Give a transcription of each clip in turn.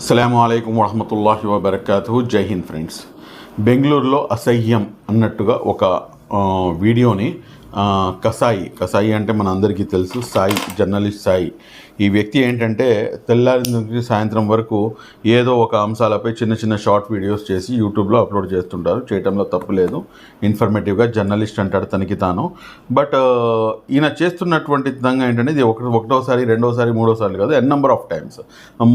అస్సలాము అలైకుం వరహమతుల్లాహి వబర్కాతుహు. జై హింద్ ఫ్రెండ్స్. బెంగళూరులో అసహ్యం అన్నట్టుగా ఒక వీడియోని కసాయి అంటే మన అందరికీ తెలుసు, సాయి, జర్నలిస్ట్ సాయి. ఈ వ్యక్తి ఏంటంటే తెల్లారి నుంచి సాయంత్రం వరకు ఏదో ఒక అంశాలపై చిన్న చిన్న షార్ట్ వీడియోస్ చేసి యూట్యూబ్లో అప్లోడ్ చేస్తుంటారు. చేయటంలో తప్పు లేదు, ఇన్ఫర్మేటివ్గా జర్నలిస్ట్ అంటాడు తనకి తాను. బట్ ఈయన చేస్తున్నటువంటి విధంగా ఏంటంటే ఇది ఒకటోసారి, రెండోసారి, మూడోసారి కాదు, ఎన్ నెంబర్ ఆఫ్ టైమ్స్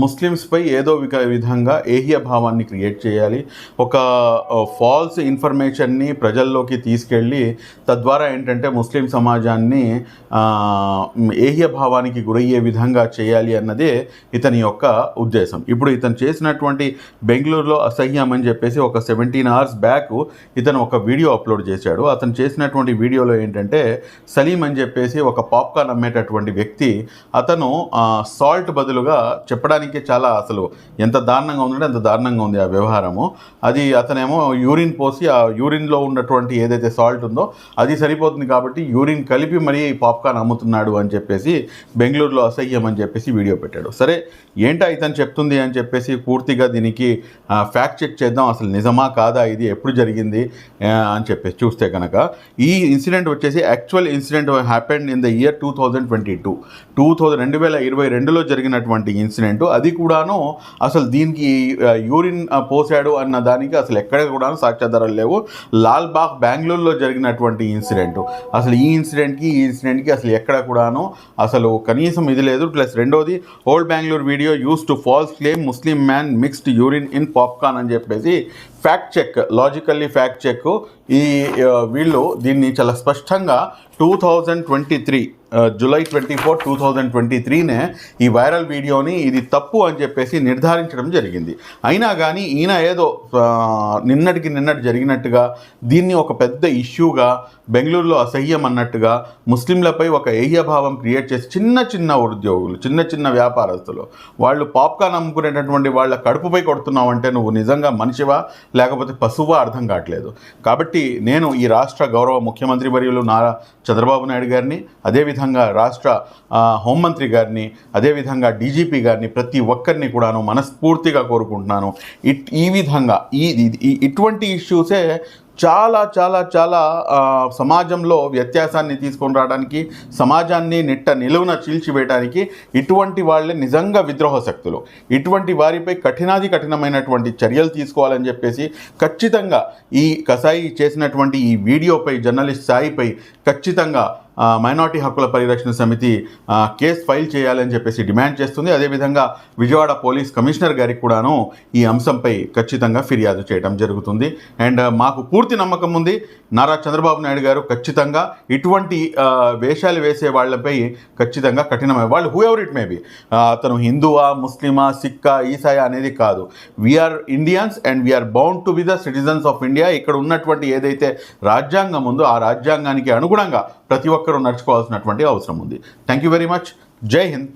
ముస్లిమ్స్పై ఏదో విధంగా ఏహ్య భావాన్ని క్రియేట్ చేయాలి, ఒక ఫాల్స్ ఇన్ఫర్మేషన్ని ప్రజల్లోకి తీసుకెళ్ళి తద్వారా ఏంటంటే ముస్లిం సమాజాన్ని ఏహ్య భావానికి గురయ్యే విధంగా చేయాలి అన్నదే ఇతని యొక్క ఉద్దేశం. ఇప్పుడు ఇతను చేసినటువంటి బెంగళూరులో అసహ్యం అని చెప్పేసి ఒక 17 hours బ్యాక్ ఇతను ఒక వీడియో అప్లోడ్ చేశాడు. అతను చేసినటువంటి వీడియోలో ఏంటంటే సలీం అని చెప్పేసి ఒక పాప్కార్న్ అమ్మేటటువంటి వ్యక్తి, అతను సాల్ట్ బదులుగా చెప్పడానికి చాలా అసలు ఎంత దారుణంగా ఉందంటే అంత దారుణంగా ఉంది ఆ వ్యవహారము. అది అతనేమో యూరిన్ పోసి ఆ యూరిన్లో ఉన్నటువంటి ఏదైతే సాల్ట్ ఉందో అది సరిపోతుంది కాబట్టి యూరిన్ కలిపి మరీ పాప్కార్న్ అమ్ముతున్నాడు అని చెప్పేసి బెంగళూరులో అసహ్యం అని చెప్పేసి వీడియో పెట్టాడు. సరే, ఏంటా ఇతను చెప్తుంది అని చెప్పేసి పూర్తిగా దీనికి ఫ్యాక్ట్ చెక్ చేద్దాం, అసలు నిజమా కాదా, ఇది ఎప్పుడు జరిగింది అని చెప్పేసి చూస్తే కనుక ఈ ఇన్సిడెంట్ వచ్చేసి actual incident happened in the year 2022 2022లో జరిగినటువంటి ఇన్సిడెంట్. అది కూడాను అసలు దీనికి యూరిన్ పోసాడు అన్న దానికి అసలు ఎక్కడ కూడా సాక్ష్యాధారాలు లేవు. లాల్బాగ్ బెంగళూరులో జరిగినటువంటి ఇన్సిడెంట్, అసలు ఈ ఇన్సిడెంట్కి అసలు ఎక్కడ కూడాను అసలు కనీసం ఇది లేదు. ప్లస్ రెండోది, old Bengaluru video use to false claim Muslim man mixed urine in popcorn అని చెప్పేసి fact check, logically fact check. ఈ వీళ్ళు దీన్ని చాలా స్పష్టంగా 2023 July 24, 2023 ఈ వైరల్ వీడియోని ఇది తప్పు అని చెప్పేసి నిర్ధారించడం జరిగింది. అయినా కానీ ఈయన ఏదో నిన్నటి జరిగినట్టుగా దీన్ని ఒక పెద్ద ఇష్యూగా బెంగళూరులో అసహ్యం అన్నట్టుగా ముస్లింలపై ఒక ఏహ్యభావం క్రియేట్ చేసి చిన్న ఉద్యోగులు, చిన్న వ్యాపారస్తులు, వాళ్ళు పాప్కార్న్ అమ్ముకునేటటువంటి వాళ్ళ కడుపుపై కొడుతున్నావు అంటే నువ్వు నిజంగా మనిషివా లేకపోతే పశువా అర్థం కావట్లేదు. కాబట్టి నేను ఈ రాష్ట్ర గౌరవ ముఖ్యమంత్రి వర్యులు నారా చంద్రబాబు నాయుడు గారిని, అదేవిధంగా రాష్ట్ర హోంమంత్రి గారిని, అదేవిధంగా డీజీపీ గారిని, ప్రతి ఒక్కరిని కూడాను మనస్ఫూర్తిగా కోరుకుంటున్నాను. ఈ విధంగా ఇటువంటి ఇష్యూసే చాలా చాలా చాలా సమాజంలో వ్యత్యాసాన్ని తీసుకొని రావడానికి, సమాజాన్ని నిలువున చీల్చివేయడానికి ఇటువంటి వాళ్ళే నిజంగా విద్రోహ శక్తులు. ఇటువంటి వారిపై కఠినమైనటువంటి చర్యలు తీసుకోవాలని చెప్పేసి ఖచ్చితంగా ఈ కసాయి చేసినటువంటి ఈ వీడియోపై, జర్నలిస్ట్ సాయిపై ఖచ్చితంగా మైనారిటీ హక్కుల పరిరక్షణ సమితి కేసు ఫైల్ చేయాలని చెప్పేసి డిమాండ్ చేస్తుంది. అదేవిధంగా విజయవాడ పోలీస్ కమిషనర్ గారికి కూడాను ఈ అంశంపై ఖచ్చితంగా ఫిర్యాదు చేయడం జరుగుతుంది. అండ్ మాకు పూర్తి నమ్మకం ఉంది, నారా చంద్రబాబు నాయుడు గారు ఖచ్చితంగా ఇటువంటి వేషాలు వేసే వాళ్ళపై ఖచ్చితంగా కఠినమైన వాళ్ళు, whoever it may be, అతను హిందువా, ముస్లిమా, సిక్కా, ఈసాయా అనేది కాదు, we are Indians and we are bound to be the citizens of India. ఇక్కడ ఉన్నటువంటి ఏదైతే రాజ్యాంగం ఉందో ఆ రాజ్యాంగానికి అనుగుణంగా ప్రతి ఒక్కరూ నడుచుకోవాల్సినటువంటి అవసరం ఉంది. Thank you very much. జై హింద్.